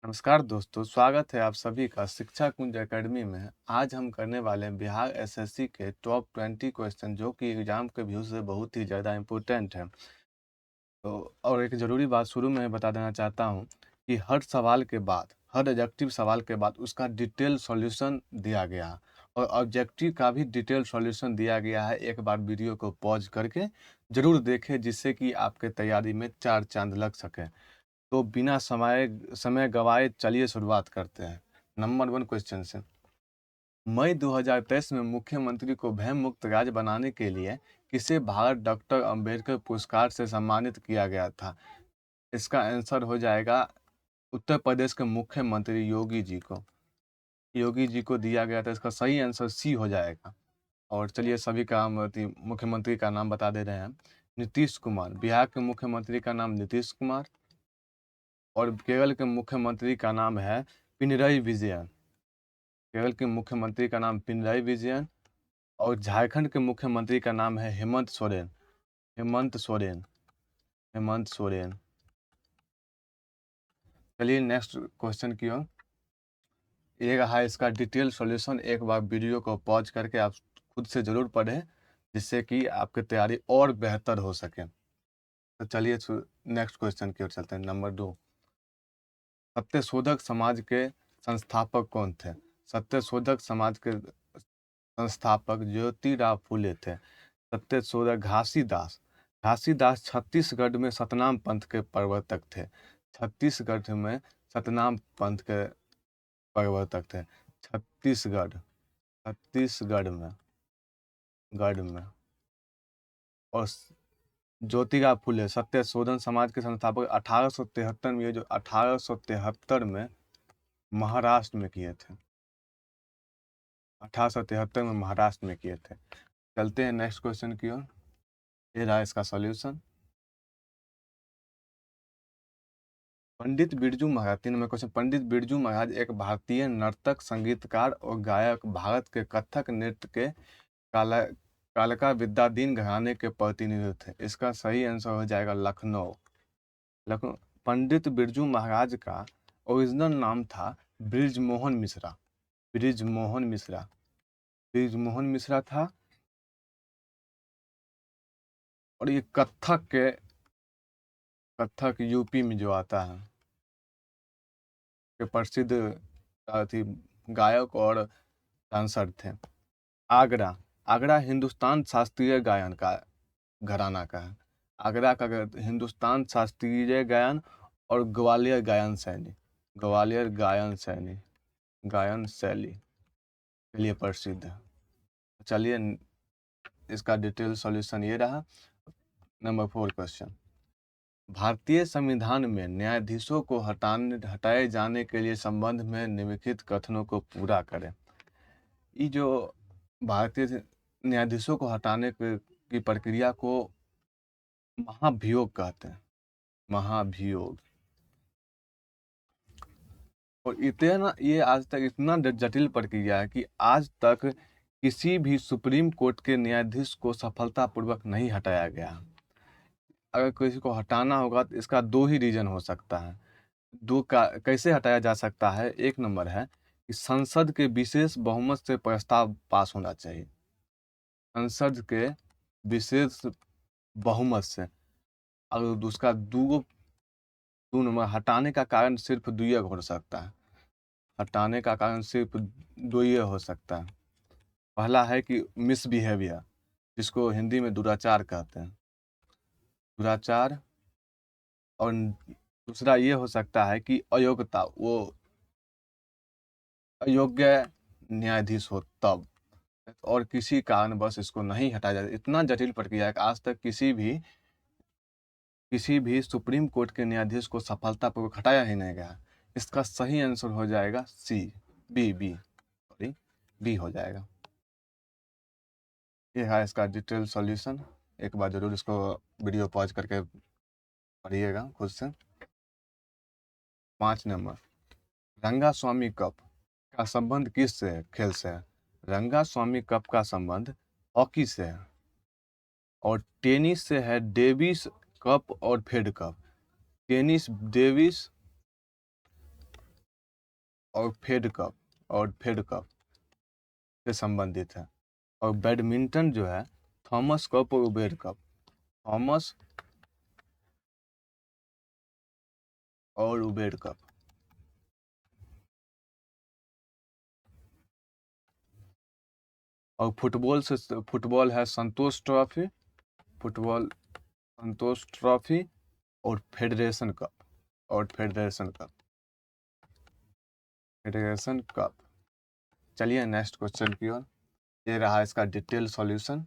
नमस्कार दोस्तों, स्वागत है आप सभी का शिक्षा कुंज एकेडमी में। आज हम करने वाले हैं बिहार एसएससी के टॉप 20 क्वेश्चन जो कि एग्जाम के व्यू से बहुत ही ज़्यादा इम्पोर्टेंट है। तो और एक ज़रूरी बात शुरू में बता देना चाहता हूं कि हर सवाल के बाद, हर ऑब्जेक्टिव सवाल के बाद उसका डिटेल सॉल्यूशन दिया गया है और ऑब्जेक्टिव का भी डिटेल सॉल्यूशन दिया गया है। एक बार वीडियो को पॉज करके ज़रूर देखें जिससे कि आपके तैयारी में चार चांद लग सके। तो बिना समय गवाए चलिए शुरुआत करते हैं। नंबर 1 क्वेश्चन से। मई 2023 में मुख्यमंत्री को भय मुक्त राज्य बनाने के लिए किसे भारत डॉक्टर अंबेडकर पुरस्कार से सम्मानित किया गया था? इसका आंसर हो जाएगा उत्तर प्रदेश के मुख्यमंत्री योगी जी को। योगी जी को दिया गया था। इसका सही आंसर सी हो जाएगा। और चलिए सभी का मुख्यमंत्री का नाम बता दे रहे हैं। नीतीश कुमार, बिहार के मुख्यमंत्री का नाम नीतीश कुमार। और केरल के मुख्यमंत्री का नाम है पिनरई विजयन। केरल के मुख्यमंत्री का नाम पिनरई विजयन। और झारखंड के मुख्यमंत्री का नाम है हेमंत सोरेन। हेमंत सोरेन। हेमंत सोरेन। चलिए नेक्स्ट क्वेश्चन की ओर। ये रहा इसका डिटेल सॉल्यूशन। एक बार वीडियो को पॉज करके आप खुद से जरूर पढ़ें जिससे कि आपकी तैयारी और बेहतर हो सके। तो चलिए नेक्स्ट क्वेश्चन की ओर चलते हैं। नंबर 2। सत्यशोधक समाज के संस्थापक कौन थे? सत्यशोधक समाज के संस्थापक ज्योतिराव फूले थे। सत्यशोधक घासीदास। घासीदास छत्तीसगढ़ में सतनाम पंथ के प्रवर्तक थे। छत्तीसगढ़ में सतनाम पंथ के प्रवर्तक थे। छत्तीसगढ़। छत्तीसगढ़ में गढ़ में। और ज्योतिराव फूले सत्यशोधन समाज के संस्थापक 1873 में, ये जो 1873 में महाराष्ट्र में किए थे। 1873 में महाराष्ट्र में किए थे। चलते हैं नेक्स्ट क्वेश्चन की ओर। ये रहा इसका solution. Pandit Birju Maharaj, 3 number question. Pandit Birju Maharaj एक भारतीय नर्तक, संगीतकार और गायक, भारत के कथक नृत्य के काला कालका विद्याधीन घराने के प्रतिनिधि थे। इसका सही आंसर हो जाएगा लखनऊ। लखनऊ। पंडित बिरजू महाराज का ओरिजिनल नाम था बृजमोहन मिश्रा। बृजमोहन मिश्रा। बृजमोहन मिश्रा था। और ये कथक यूपी में जो आता है के प्रसिद्ध थी गायक और डांसर थे। आगरा। आगरा हिंदुस्तान शास्त्रीय गायन का घराना का है। आगरा का हिंदुस्तान शास्त्रीय गायन और ग्वालियर गायन शैली, ग्वालियर गायन शैली के लिए प्रसिद्ध है। चलिए इसका डिटेल सॉल्यूशन ये रहा। Number 4 question. भारतीय संविधान में न्यायाधीशों को हटाए जाने के लिए संबंध में निम्नलिखित कथनों को पूरा करें। ये जो भारतीय न्यायाधीशों को हटाने की प्रक्रिया को महाभियोग कहते हैं। महाभियोग। और इतना ये आज तक इतना जटिल प्रक्रिया है कि आज तक किसी भी सुप्रीम कोर्ट के न्यायाधीश को सफलतापूर्वक नहीं हटाया गया। अगर किसी को हटाना होगा तो इसका 2 ही रीजन हो सकता है। दो का कैसे हटाया जा सकता है? एक नंबर है कि संसद के विशेष बहुमत से प्रस्ताव पास होना चाहिए। संसद के विशेष बहुमत से। और उसका दो नंबर, हटाने का कारण सिर्फ दुइये हो सकता है। हटाने का कारण सिर्फ दुइये हो सकता है। पहला है कि मिसबिहेवियर, जिसको हिंदी में दुराचार कहते हैं। दुराचार। और दूसरा ये हो सकता है कि अयोग्यता, वो अयोग्य न्यायाधीश हो तब। और किसी कारणवश इसको नहीं हटाया जाए। इतना जटिल प्रक्रिया है कि आज तक किसी भी सुप्रीम कोर्ट के न्यायाधीश को सफलतापूर्वक हटाया ही नहीं गया। इसका सही आंसर हो जाएगा सी। बी सॉरी, बी हो जाएगा। ये है इसका डिटेल सॉल्यूशन। एक बार जरूर इसको वीडियो पॉज करके पढ़िएगा खुद से। 5 नंबर। रंगा स्वामी कप का संबंध किस से है? खेल से है। रंगा स्वामी कप का संबंध हॉकी से है। और टेनिस से है डेविस कप और फेड कप। टेनिस डेविस और फेड कप से संबंधित है। और बैडमिंटन जो है थॉमस कप और उबेर कप, थॉमस और उबेर कप। और फुटबॉल है संतोष ट्रॉफी, फुटबॉल संतोष ट्रॉफी और फेडरेशन कप, और फेडरेशन कप। चलिए नेक्स्ट क्वेश्चन की ओर। ये रहा इसका डिटेल सॉल्यूशन।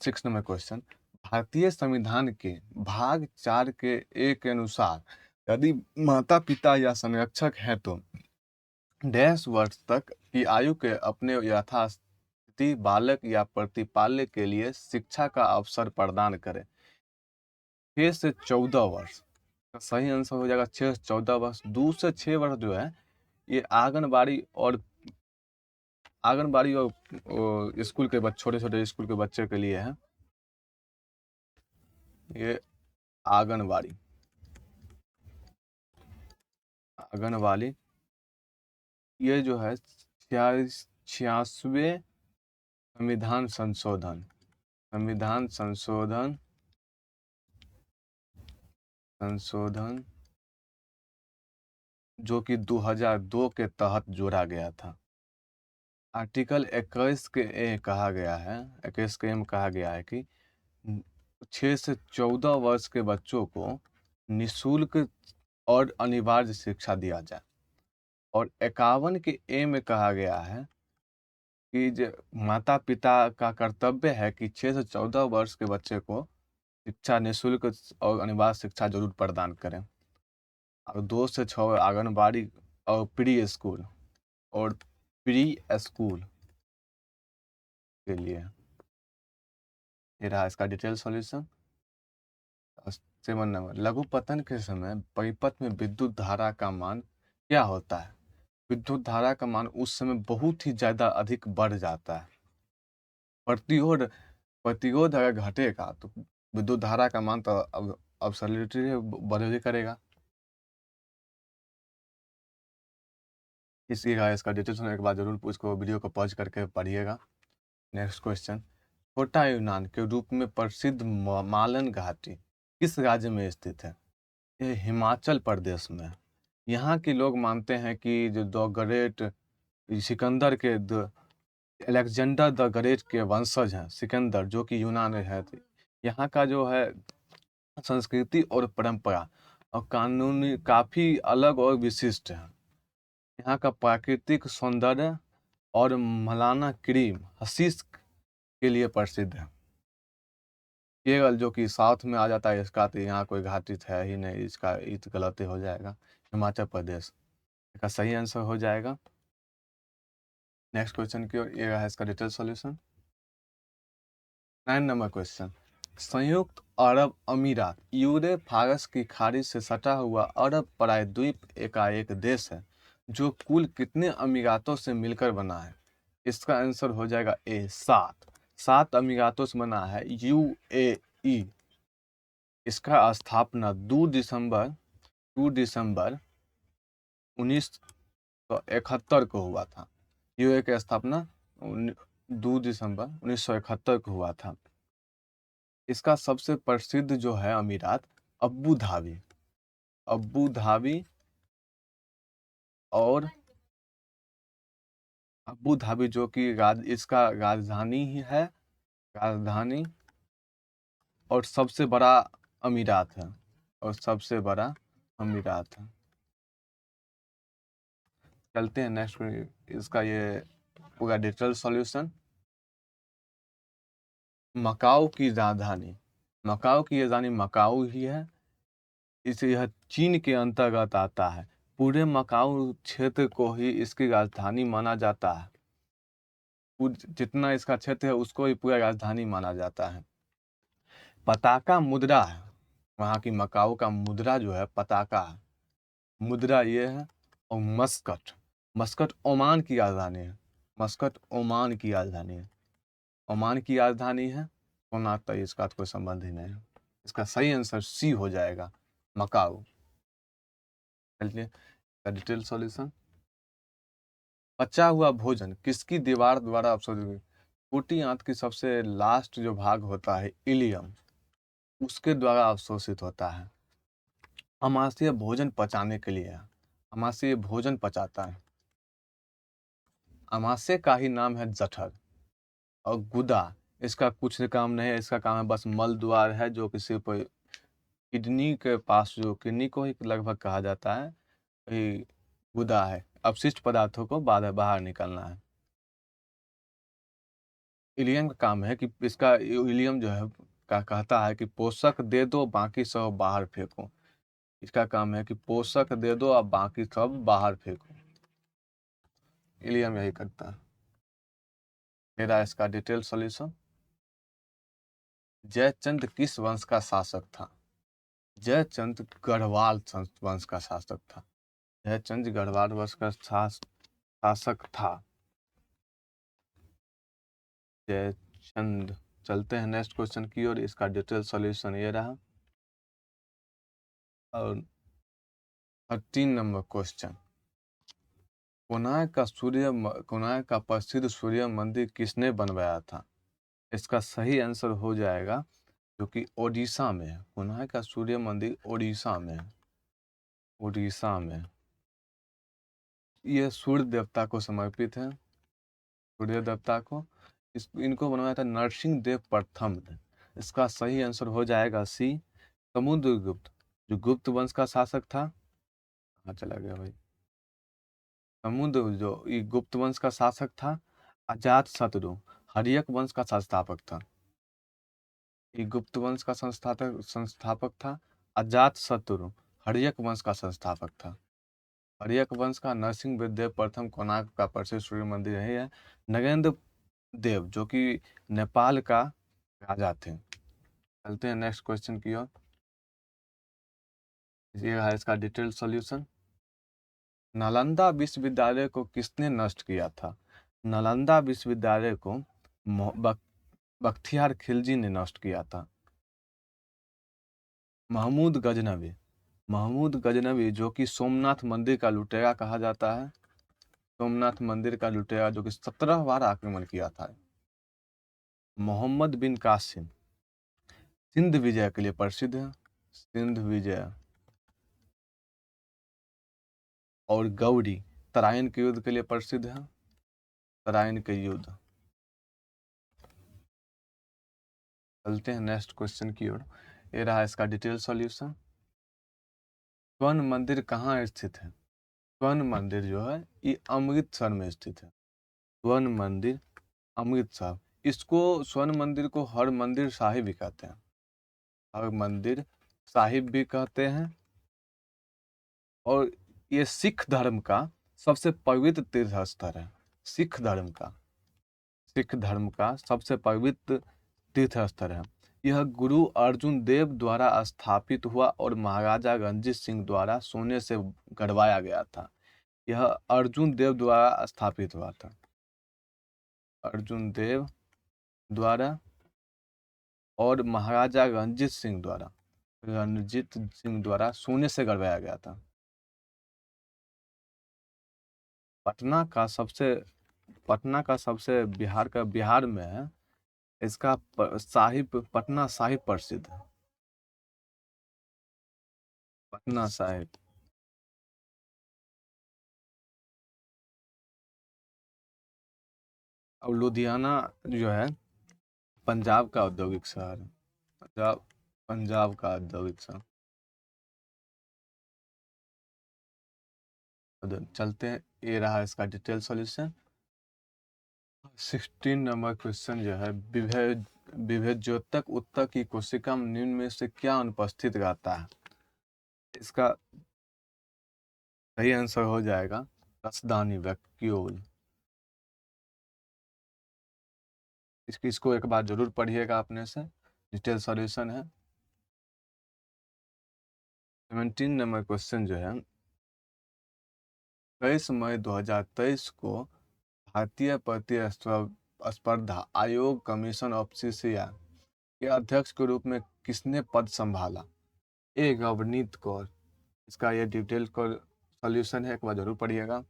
6 नंबर क्वेश्चन, भारतीय संविधान के भाग 4 के एक के अनुसार यदि माता पिता या संरक्षक है तो डैश वर्ष तक की आयु के अपने यथास्थिति बालक या प्रतिपाल्य के लिए शिक्षा का अवसर प्रदान करें। 6 से 14 वर्ष का सही आंसर हो जाएगा 6 से 14 वर्ष। 2 से 6 वर्ष जो है ये आंगनबाड़ी और स्कूल के बच्चे, छोटे छोटे स्कूल के बच्चे के लिए है। ये आंगनबाड़ी ये जो है 86वें संविधान संशोधन जो कि 2002 के तहत जोड़ा गया था। आर्टिकल 21 के ए कहा गया है, 21 के एम कहा गया है कि 6 से 14 वर्ष के बच्चों को निःशुल्क और अनिवार्य शिक्षा दिया जाए। और 51 के ए में कहा गया है कि जो माता पिता का कर्तव्य है कि 6 से 14 वर्ष के बच्चे को शिक्षा निःशुल्क और अनिवार्य शिक्षा जरूर प्रदान करें। और 2 से 6 आंगनबाड़ी और प्री स्कूल के लिए। ये रहा इसका डिटेल सॉल्यूशन। 7 नंबर, लघु पतन के समय परिपथ में विद्युत धारा का मान क्या होता है? विद्युत धारा का मान उस समय बहुत ही ज्यादा अधिक बढ़ जाता है। प्रतिरोध अगर घटेगा तो विद्युत धारा का मान तो अब अब्सोल्युटली बढ़ करेगा। इसी का इसका डिटेल सुनने के बाद जरूर उसको वीडियो को पॉज करके पढ़िएगा। नेक्स्ट क्वेश्चन, छोटा यूनान के रूप में प्रसिद्ध मालन घाटी किस राज्य में स्थित है? ये हिमाचल प्रदेश में है। यहाँ के लोग मानते हैं कि जो द ग्रेट सिकंदर के अलेक्जेंडर द ग्रेट के वंशज हैं सिकंदर, जो कि यूनान है। यहाँ का जो है संस्कृति और परंपरा और कानूनी काफी अलग और विशिष्ट है। यहाँ का प्राकृतिक सौंदर्य और मलाना क्रीम हशीश के लिए प्रसिद्ध है। केरल जो कि साउथ में आ जाता है इसका, तो यहाँ कोई घाटी है ही नहीं, इसका गलत हो जाएगा। हिमाचल प्रदेश इसका सही आंसर हो जाएगा। नेक्स्ट क्वेश्चन की ओर, ये है इसका डिटेल सॉल्यूशन। 9 नंबर क्वेश्चन, संयुक्त अरब अमीरात यूरे फारस की खाड़ी से सटा हुआ अरब प्रायद्वीप एकाएक देश है जो कुल कितने अमीरातों से मिलकर बना है? इसका आंसर हो जाएगा ए 7 अमीरातों से बना है यूएई। इसका स्थापना 2 दिसंबर 1971 को हुआ था। यूएई की स्थापना 2 दिसंबर 1971 को हुआ था। इसका सबसे प्रसिद्ध जो है अमीरात अबू धाबी और अबू धाबी जो कि इसका राजधानी ही है, राजधानी और सबसे बड़ा अमीरात है, चलते हैं नेक्स्ट इसका ये पूरा डिटेल सॉल्यूशन। मकाऊ की राजधानी मकाऊ ही है। इसे यह चीन के अंतर्गत आता है। पूरे मकाऊ क्षेत्र को ही इसकी राजधानी माना जाता है। जितना इसका क्षेत्र है उसको ही पूरा राजधानी माना जाता है। पताका मुद्रा है वहाँ की, मकाऊ का मुद्रा जो है पताका है, मुद्रा ये है। और मस्कट ओमान की राजधानी है। ओमान की राजधानी है। सोना तो इसका कोई संबंध ही नहीं है। इसका सही आंसर सी हो जाएगा, मकाऊ। चलिए डिटेल सॉल्यूशन। पचा हुआ भोजन किसकी दीवार द्वारा अवशोषित, फूटी आंत की सबसे लास्ट जो भाग होता है इलियम, उसके द्वारा अवशोषित होता है। अमाशय भोजन पचाने के लिए है। अमाशय भोजन पचाता है। अमाशय का ही नाम है जठर। और गुदा, इसका कुछ काम नहीं है, इसका काम है बस मल द्वार है, जो कि सिर्फ किडनी के पास, जो किडनी को ही लगभग कहा जाता है, वही गुदा है। अपशिष्ट पदार्थों को बाहर बाहर निकालना है। इलियम का काम है कि इसका इलियम जो है कहता है कि पोषक दे दो बाकी सब बाहर फेंको। इसका काम है कि पोषक दे दो अब बाकी सब बाहर फेंको। इलियम यही करता है। मेरा इसका डिटेल सॉल्यूशन। जयचंद किस वंश का शासक था? जयचंद गढ़वाल वंश का शासक था। जयचंद गढ़वाल वंश का शासक था जयचंद। चलते हैं नेक्स्ट क्वेश्चन की ओर। इसका डिटेल सॉल्यूशन ये रहा। और 13 नंबर क्वेश्चन, कोणार्क का प्रसिद्ध सूर्य मंदिर किसने बनवाया था? इसका सही आंसर हो जाएगा जो कि ओडिशा में है। कोणार्क का सूर्य मंदिर ओडिशा में है। ओडिशा में ये सूर्य देवता को समर्पित है। सूर्य देवता को इनको बनवाया था नरसिंह देव प्रथम ने। इसका सही आंसर हो जाएगा सी, समुद्रगुप्त, जो गुप्त वंश का शासक था। कहाँ चला गया भाई? समुद्र जो ये गुप्त वंश का शासक था। अजात शत्रु हर्यक वंश का संस्थापक था। ये गुप्त वंश का संस्थापक था। अजात शत्रु हर्यक वंश का संस्थापक था। हर्यक वंश का नरसिंह देव प्रथम कोणार्क का प्रसिद्ध सूर्य मंदिर यही है। नगेंद्र देव जो कि नेपाल का राजा थे। चलते हैं नेक्स्ट क्वेश्चन की ओर। ये है इसका डिटेल सॉल्यूशन। नालंदा विश्वविद्यालय को किसने नष्ट किया था? नालंदा विश्वविद्यालय को बख्तियार खिलजी ने नष्ट किया था। महमूद गजनवी। महमूद गजनवी जो कि सोमनाथ मंदिर का लुटेरा कहा जाता है। सोमनाथ मंदिर का लुटेरा जो कि 17 बार आक्रमण किया था। मोहम्मद बिन कासिम सिंध विजय के लिए प्रसिद्ध है। सिंध विजय। और गौरी तराइन के युद्ध के लिए प्रसिद्ध है। तराइन के युद्ध। चलते हैं नेक्स्ट क्वेश्चन की ओर। ये रहा इसका डिटेल सॉल्यूशन। स्वर्ण मंदिर कहाँ स्थित है? स्वर्ण मंदिर जो है ये अमृतसर में स्थित है। स्वर्ण मंदिर अमृतसर। इसको स्वर्ण मंदिर को हर मंदिर साहिब भी कहते हैं। हर मंदिर साहिब भी कहते हैं। और ये सिख धर्म का सबसे पवित्र तीर्थ स्थल है। सिख धर्म का सबसे पवित्र तीर्थ स्थल है। यह गुरु अर्जुन देव द्वारा स्थापित हुआ और महाराजा रणजीत सिंह द्वारा सोने से गढ़वाया गया था। यह अर्जुन देव द्वारा स्थापित हुआ था। अर्जुन देव द्वारा और महाराजा रणजीत सिंह द्वारा सोने से गढ़वाया गया था। पटना का सबसे बिहार में है। इसका साहिब पटना साहिब प्रसिद्ध है। पटना साहिब। और लुधियाना जो है पंजाब का औद्योगिक शहर है। पंजाब का औद्योगिक शहर। चलते हैं। ये रहा इसका डिटेल सॉल्यूशन। 16 नंबर क्वेश्चन जो है, विभेद्योतक उत्तक की कोशिका में निम्न में से क्या अनुपस्थित रहता है? इसका सही आंसर हो जाएगा रसदानी वैक्यूल। इसको एक बार जरूर पढ़िएगा अपने से। डिटेल सॉल्यूशन है। 17 नंबर क्वेश्चन जो है, 23 मई 2023 को भारतीय प्रतिस्पर्धा आयोग कमीशन ऑफ एशिया के अध्यक्ष के रूप में किसने पद संभाला? ए रवनीत कौर। इसका ये डिटेल सॉल्यूशन है, एक बार जरूर पढ़िएगा।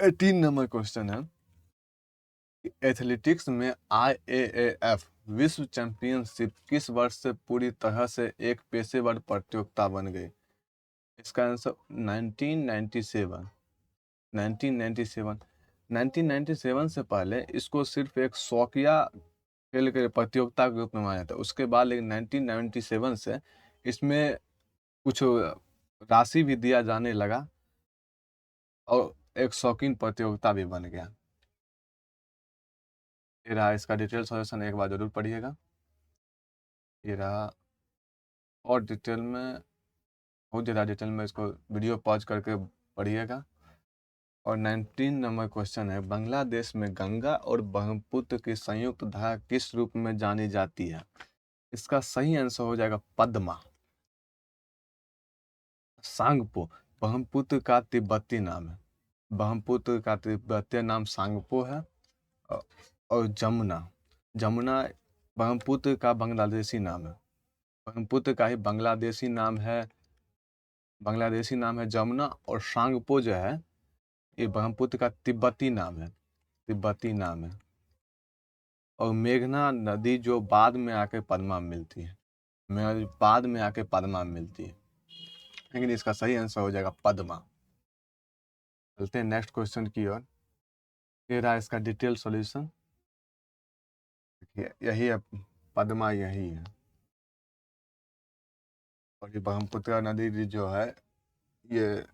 18 नंबर क्वेश्चन है, एथलेटिक्स में IAAF विश्व चैंपियनशिप किस वर्ष से पूरी तरह से एक पेशेवर प्रतियोगिता बन गई? इसका आंसर 1997। 1997 से पहले इसको सिर्फ एक शौकिया खेल के प्रतियोगिता के रूप में माना जाता है। उसके बाद लेकिन 1997 से इसमें कुछ राशि भी दिया जाने लगा और एक शौकीन प्रतियोगिता भी बन गया। ये रहा इसका डिटेल सॉल्यूशन, एक बार जरूर पढ़िएगा। ये रहा, और डिटेल में, बहुत ज़्यादा डिटेल में इसको वीडियो पॉज करके पढ़िएगा। और 19 नंबर क्वेश्चन है, बांग्लादेश में गंगा और ब्रह्मपुत्र की संयुक्त धारा किस रूप में जानी जाती है? इसका सही आंसर हो जाएगा पद्मा। सांगपो, ब्रह्मपुत्र का तिब्बती नाम है। ब्रह्मपुत्र का तिब्बती नाम सांगपो है। और जमुना, जमुना ब्रह्मपुत्र का बांग्लादेशी नाम है। ब्रह्मपुत्र का ही बांग्लादेशी नाम है जमुना। और सांगपो जो है ये ब्रह्मपुत्र का तिब्बती नाम है। और मेघना नदी जो बाद में आके पद्मा में मिलती है, लेकिन इसका सही आंसर हो जाएगा पद्मा। चलते हैं नेक्स्ट क्वेश्चन की ओर। ये रहा इसका डिटेल सॉल्यूशन। यही है, पद्मा यही है। और ये ब्रह्मपुत्र नदी जो है, ये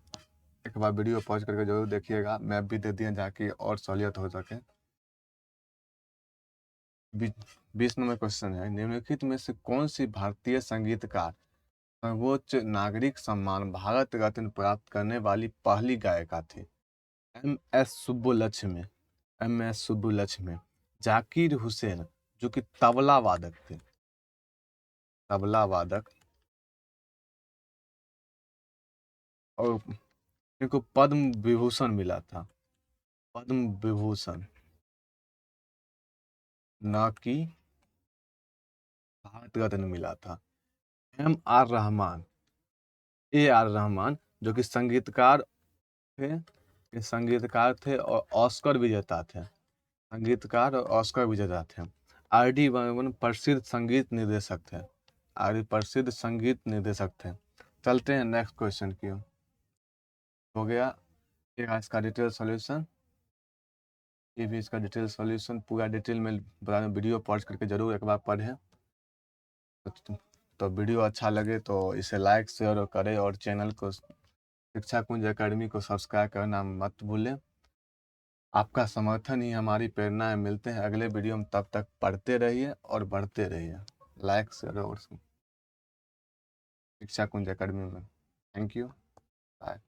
एक बार वीडियो पॉज करके जरूर देखिएगा, मैप भी दे दिए जाके और सहूलियत हो सके। 20 नंबर क्वेश्चन है, निम्नलिखित में से कौन सी भारतीय संगीतकार सर्वोच्च नागरिक सम्मान भारत रत्न प्राप्त करने वाली पहली गायिका थी? एम एस सुब्बुलक्ष्मी, जाकिर हुसैन जो कि तबला वादक थे, और इनको पद्म विभूषण मिला था, पद्म विभूषण, न कि भारत रत्न मिला था। ए आर रहमान जो कि संगीतकार थे और ऑस्कर विजेता थे। आर डी बर्मन प्रसिद्ध संगीत निर्देशक थे। चलते हैं नेक्स्ट क्वेश्चन की ओर। हो गया इसका डिटेल सॉल्यूशन। ये भी इसका डिटेल सॉल्यूशन पूरा डिटेल में बता दें, वीडियो पॉज करके जरूर एक बार पढ़ें। तो वीडियो अच्छा लगे तो इसे लाइक शेयर करें और चैनल को शिक्षा कुंज एकेडमी को सब्सक्राइब करना मत भूलें। आपका समर्थन ही हमारी प्रेरणा है। मिलते हैं अगले वीडियो में, तब तक पढ़ते रहिए और बढ़ते रहिए। लाइक शेयर और शिक्षा कुंज एकेडमी में। Thank you, bye.